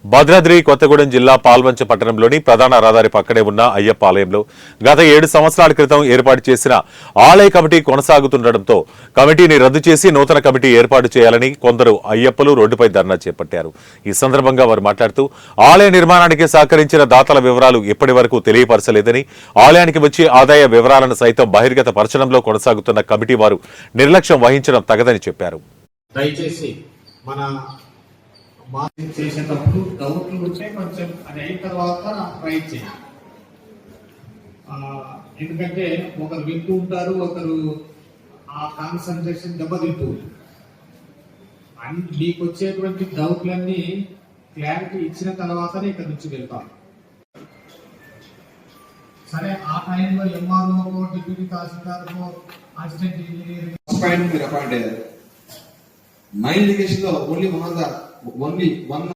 భద్రాద్రి కొత్తగూడెం జిల్లా పాల్వంచ పట్టణంలోని ప్రధాన రహదారి పక్కనే ఉన్న అయ్యప్ప ఆలయంలో గత 7 సంవత్సరాల క్రితం ఏర్పాటు చేసిన ఆలయ కమిటీ కొనసాగుతుండటంతో కమిటీని రద్దు చేసి నూతన కమిటీ ఏర్పాటు చేయాలని కొందరు అయ్యప్పలు రోడ్డుపై ధర్నా చేపట్టారు. ఈ సందర్భంగా వారు మాట్లాడుతూ ఆలయ నిర్మాణానికి సహకరించిన దాతల వివరాలు ఇప్పటి వరకు తెలియపరచలేదని, ఆలయానికి వచ్చే ఆదాయ వివరాలను సైతం బహిర్గత పరచడంలో కొనసాగుతున్న కమిటీ వారు నిర్లక్ష్యం వహించడం తగదని చెప్పారు. చేసేటప్పుడు డౌట్లు ఉంటే కొంచెం అది అయిన తర్వాత ట్రై చేయాలి. ఎందుకంటే ఒకరు వింటూ ఉంటారు, ఒకరు ఆ కాన్సన్ట్రేషన్ దెబ్బతింటూ మీకు వచ్చేటువంటి డౌట్లన్నీ క్లారిటీ ఇచ్చిన తర్వాతనే ఇక్కడ నుంచి వెళ్తాం. సరే, ఆ టైంలో ఎంఆర్ఓ, డిప్యూటీ తహసీల్దార్కో, అసిస్టెంట్ ఇంజనీరింగ్ మీరు అపాయింట్ అయ్యారు. మై ఇరిగేషన్ లో ఓన్లీ 1